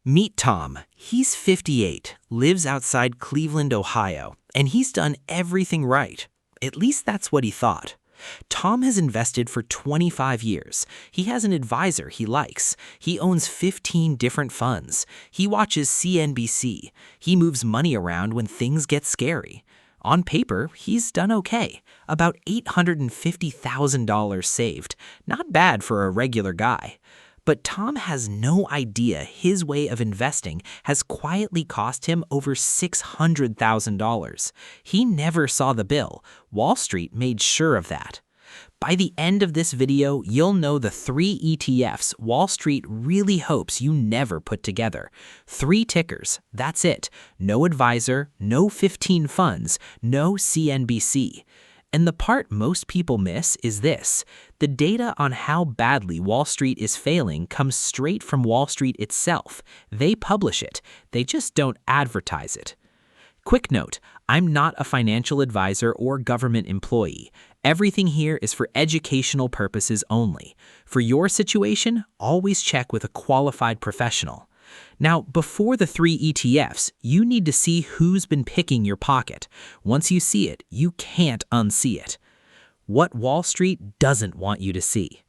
Meet Tom. He's 58, lives outside Cleveland, Ohio, and he's done everything right. At least that's what he thought. Tom has invested for 25 years. He has an advisor he likes. He owns 15 different funds. He watches CNBC. He moves money around when things get scary. On paper, he's done okay. About $850,000 saved. Not bad for a regular guy. But Tom has no idea his way of investing has quietly cost him over $600,000. He never saw the bill. Wall Street made sure of that. By the end of this video, you'll know the 3 ETFs Wall Street really hopes you never put together. 3 tickers, that's it. No advisor, no 15 funds, no CNBC. And the part most people miss is this. The data on how badly Wall Street is failing comes straight from Wall Street itself. They publish it. They just don't advertise it. Quick note, I'm not a financial advisor or government employee. Everything here is for educational purposes only. For your situation, always check with a qualified professional. Now, before the 3 ETFs, you need to see who's been picking your pocket. Once you see it, you can't unsee it. What Wall Street doesn't want you to see.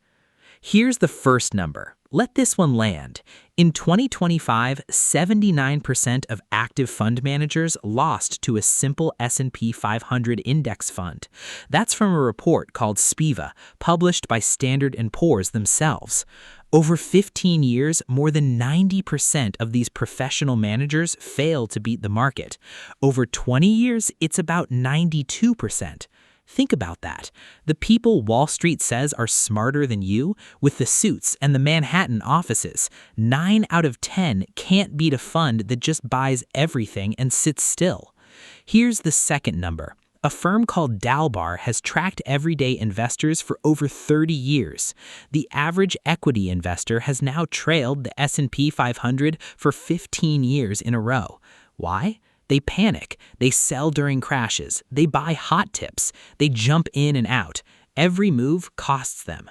Here's the first number. Let this one land. In 2025, 79% of active fund managers lost to a simple S&P 500 index fund. That's from a report called SPIVA, published by Standard & Poor's themselves. Over 15 years, more than 90% of these professional managers fail to beat the market. Over 20 years, it's about 92%. Think about that. The people Wall Street says are smarter than you, with the suits and the Manhattan offices, 9 out of 10 can't beat a fund that just buys everything and sits still. Here's the second number. A firm called Dalbar has tracked everyday investors for over 30 years. The average equity investor has now trailed the S&P 500 for 15 years in a row. Why? They panic. They sell during crashes. They buy hot tips. They jump in and out. Every move costs them.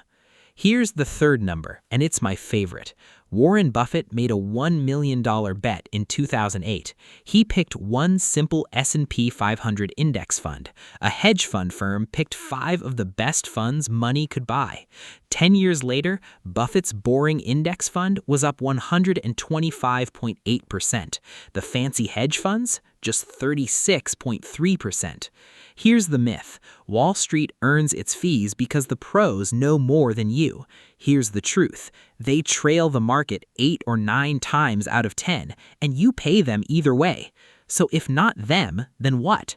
Here's the third number, and it's my favorite. Warren Buffett made a $1 million bet in 2008. He picked one simple S&P 500 index fund. A hedge fund firm picked 5 of the best funds money could buy. 10 years later, Buffett's boring index fund was up 125.8%. The fancy hedge funds, just 36.3%. Here's the myth. Wall Street earns its fees because the pros know more than you. Here's the truth. They trail the market 8 or 9 times out of 10, and you pay them either way. So if not them, then what?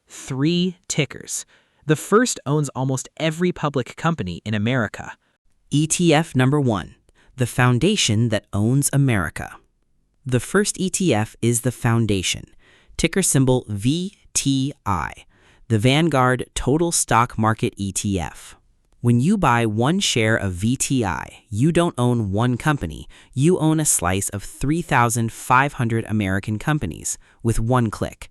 3 tickers. The first owns almost every public company in America. ETF number 1, the foundation that owns America. The first ETF is the foundation, ticker symbol VTI, the Vanguard Total Stock Market ETF. When you buy one share of VTI, you don't own one company, you own a slice of 3,500 American companies with one click.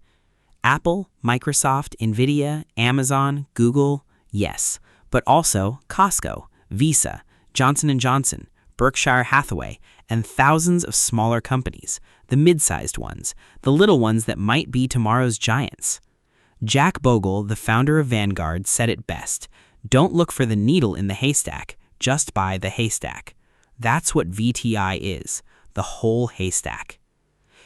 Apple, Microsoft, Nvidia, Amazon, Google, yes, but also Costco, Visa, Johnson & Johnson, Berkshire Hathaway, and thousands of smaller companies, the mid-sized ones, the little ones that might be tomorrow's giants. Jack Bogle, the founder of Vanguard, said it best, "Don't look for the needle in the haystack, just buy the haystack." That's what VTI is, the whole haystack.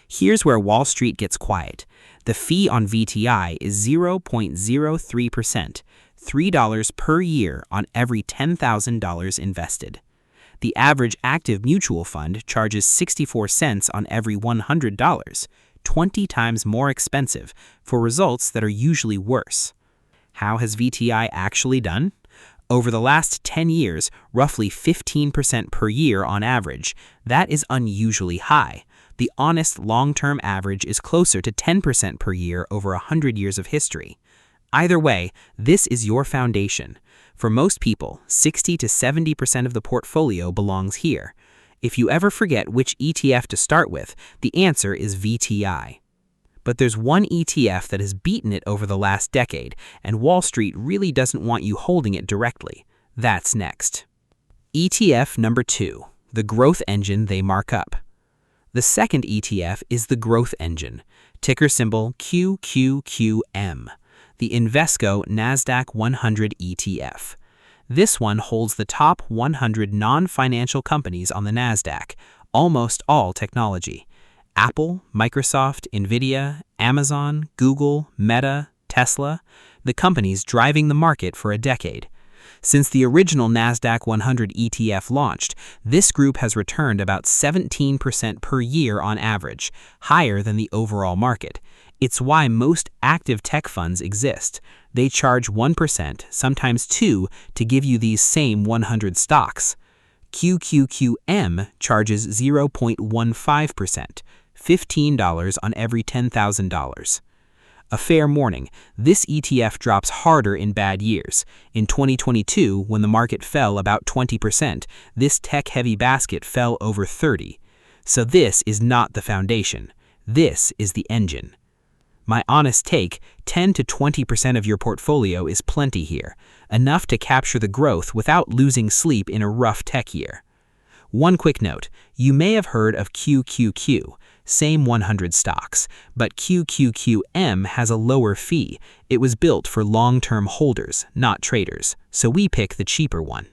Here's where Wall Street gets quiet. The fee on VTI is 0.03%, $3 per year on every $10,000 invested. The average active mutual fund charges 64 cents on every $100, 20 times more expensive for results that are usually worse. How has VTI actually done? Over the last 10 years, roughly 15% per year on average. That is unusually high. The honest long-term average is closer to 10% per year over 100 years of history. Either way, this is your foundation. For most people, 60 to 70% of the portfolio belongs here. If you ever forget which ETF to start with, the answer is VTI. But there's one ETF that has beaten it over the last decade, and Wall Street really doesn't want you holding it directly. That's next. ETF number 2, the growth engine they mark up. The second ETF is the growth engine, ticker symbol QQQM, the Invesco NASDAQ 100 ETF. This one holds the top 100 non-financial companies on the NASDAQ, almost all technology. Apple, Microsoft, Nvidia, Amazon, Google, Meta, Tesla, the companies driving the market for a decade. Since the original NASDAQ 100 ETF launched, this group has returned about 17% per year on average, higher than the overall market. It's why most active tech funds exist. They charge 1%, sometimes 2%, to give you these same 100 stocks. QQQM charges 0.15%, $15 on every $10,000. A fair warning, this ETF drops harder in bad years. In 2022, when the market fell about 20%, this tech-heavy basket fell over 30%. So this is not the foundation. This is the engine. My honest take, 10 to 20% of your portfolio is plenty here, enough to capture the growth without losing sleep in a rough tech year. One quick note, you may have heard of QQQ, same 100 stocks, but QQQM has a lower fee. It was built for long-term holders, not traders, so we pick the cheaper one.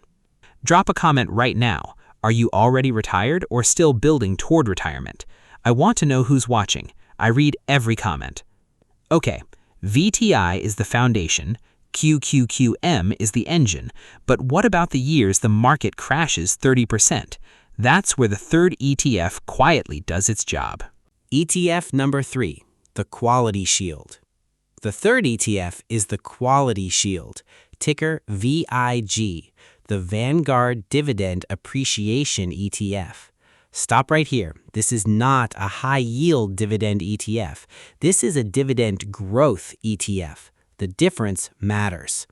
Drop a comment right now. Are you already retired or still building toward retirement? I want to know who's watching. I read every comment. Okay, VTI is the foundation, QQQM is the engine, but what about the years the market crashes 30%? That's where the third ETF quietly does its job. ETF number 3, the Quality Shield. The third ETF is the Quality Shield, ticker VIG, the Vanguard Dividend Appreciation ETF. Stop right here. This is not a high-yield dividend ETF. This is a dividend growth ETF. The difference matters.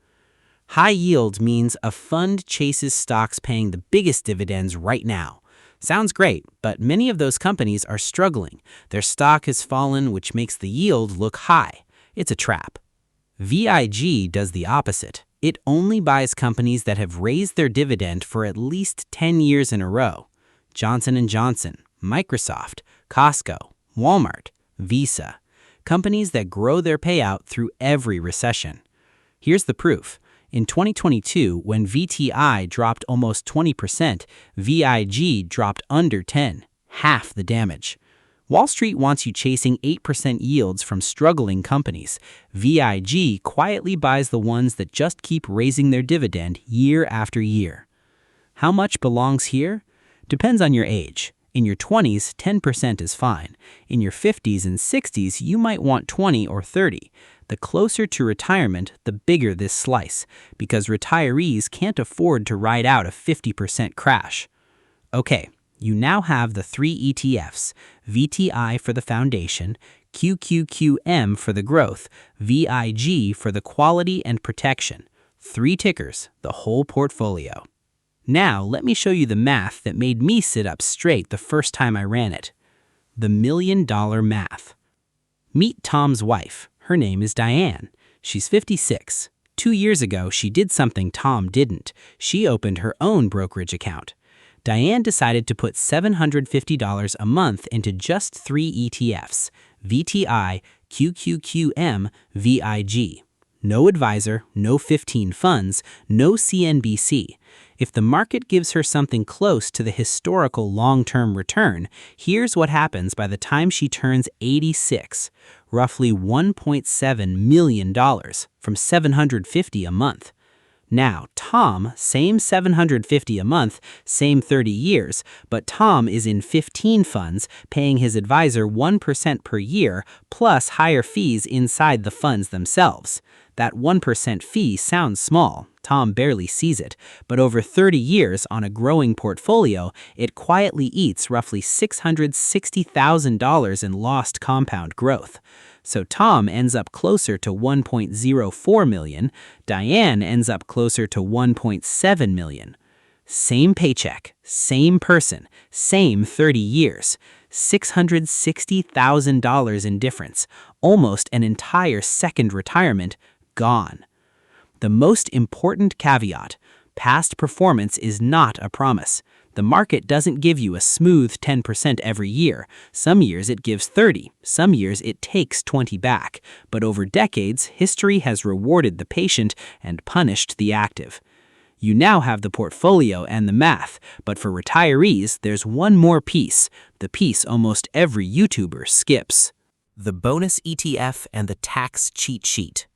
High yield means a fund chases stocks paying the biggest dividends right now. Sounds great, but many of those companies are struggling. Their stock has fallen, which makes the yield look high. It's a trap. VIG does the opposite. It only buys companies that have raised their dividend for at least 10 years in a row. Johnson & Johnson, Microsoft, Costco, Walmart, Visa. Companies that grow their payout through every recession. Here's the proof. In 2022, when VTI dropped almost 20%, VIG dropped under 10%, half the damage. Wall Street wants you chasing 8% yields from struggling companies. VIG quietly buys the ones that just keep raising their dividend year after year. How much belongs here? Depends on your age. In your 20s, 10% is fine. In your 50s and 60s, you might want 20 or 30. The closer to retirement, the bigger this slice, because retirees can't afford to ride out a 50% crash. Okay, you now have the 3 ETFs, VTI for the foundation, QQQM for the growth, VIG for the quality and protection. 3 tickers, the whole portfolio. Now, let me show you the math that made me sit up straight the first time I ran it. The $1 million math. Meet Tom's wife. Her name is Diane. She's 56. 2 years ago, she did something Tom didn't. She opened her own brokerage account. Diane decided to put $750 a month into just 3 ETFs, VTI, QQQM, VIG. No advisor, no 15 funds, no CNBC. If the market gives her something close to the historical long-term return, here's what happens by the time she turns 86, roughly $1.7 million from $750 a month. Now, Tom, same $750 a month, same 30 years, but Tom is in 15 funds, paying his advisor 1% per year, plus higher fees inside the funds themselves. That 1% fee sounds small. Tom barely sees it, but over 30 years on a growing portfolio, it quietly eats roughly $660,000 in lost compound growth. So Tom ends up closer to $1.04 million, Diane ends up closer to $1.7 million. Same paycheck, same person, same 30 years, $660,000 in difference, almost an entire second retirement gone. The most important caveat, past performance is not a promise. The market doesn't give you a smooth 10% every year. Some years it gives 30, some years it takes 20 back. But over decades, history has rewarded the patient and punished the active. You now have the portfolio and the math, but for retirees, there's one more piece, the piece almost every YouTuber skips. The bonus ETF and the tax cheat sheet.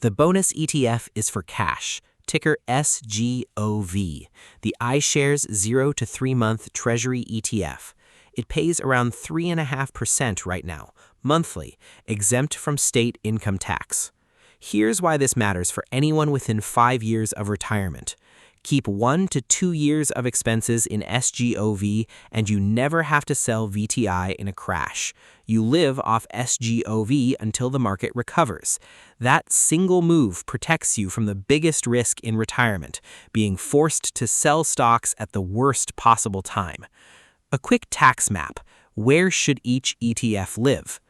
The bonus ETF is for cash, ticker SGOV, the iShares 0 to 3 month Treasury ETF. It pays around 3.5% right now, monthly, exempt from state income tax. Here's why this matters for anyone within 5 years of retirement. Keep 1 to 2 years of expenses in SGOV and you never have to sell VTI in a crash. You live off SGOV until the market recovers. That single move protects you from the biggest risk in retirement, being forced to sell stocks at the worst possible time. A quick tax map. Where should each ETF live?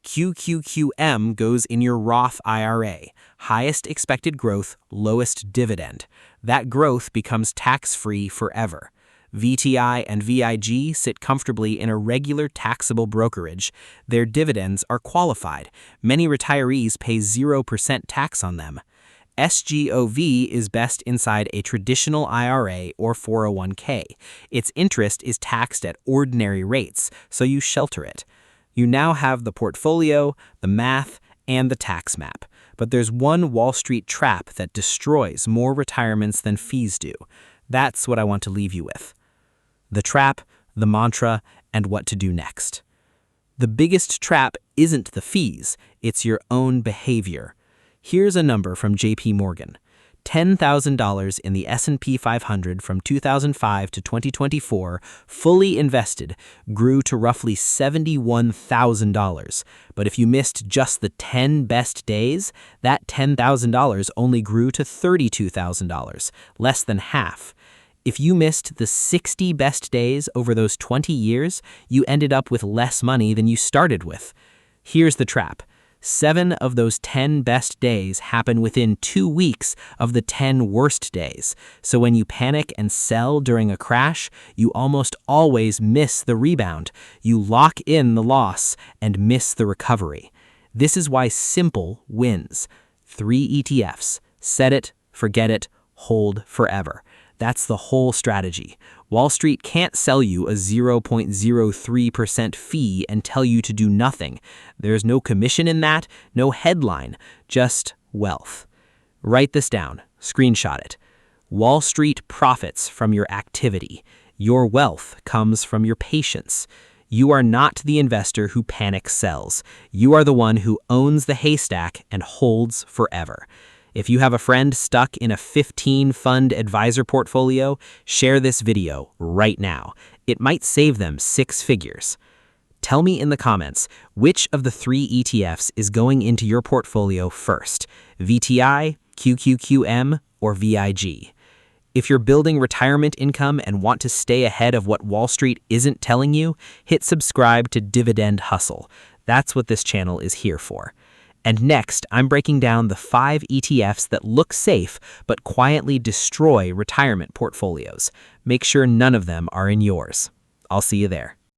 QQQM goes in your Roth IRA, highest expected growth, lowest dividend. That growth becomes tax-free forever. VTI and VIG sit comfortably in a regular taxable brokerage. Their dividends are qualified. Many retirees pay 0% tax on them. SGOV is best inside a traditional IRA or 401k. Its interest is taxed at ordinary rates, so you shelter it. You now have the portfolio, the math, and the tax map. But there's one Wall Street trap that destroys more retirements than fees do. That's what I want to leave you with. The trap, the mantra, and what to do next. The biggest trap isn't the fees, it's your own behavior. Here's a number from JP Morgan. $10,000 in the S&P 500 from 2005 to 2024, fully invested, grew to roughly $71,000. But if you missed just the 10 best days, that $10,000 only grew to $32,000, less than half. If you missed the 60 best days over those 20 years, you ended up with less money than you started with. Here's the trap. 7 of those 10 best days happen within 2 weeks of the 10 worst days. So when you panic and sell during a crash, you almost always miss the rebound. You lock in the loss and miss the recovery. This is why simple wins. 3 ETFs. Set it, forget it, hold forever. That's the whole strategy. Wall Street can't sell you a 0.03% fee and tell you to do nothing. There's no commission in that, no headline, just wealth. Write this down, screenshot it. Wall Street profits from your activity. Your wealth comes from your patience. You are not the investor who panic sells. You are the one who owns the haystack and holds forever. If you have a friend stuck in a 15-fund advisor portfolio, share this video right now. It might save them 6 figures. Tell me in the comments, which of the 3 ETFs is going into your portfolio first? VTI, QQQM, or VIG? If you're building retirement income and want to stay ahead of what Wall Street isn't telling you, hit subscribe to Dividend Hustle. That's what this channel is here for. And next, I'm breaking down the 5 ETFs that look safe but quietly destroy retirement portfolios. Make sure none of them are in yours. I'll see you there.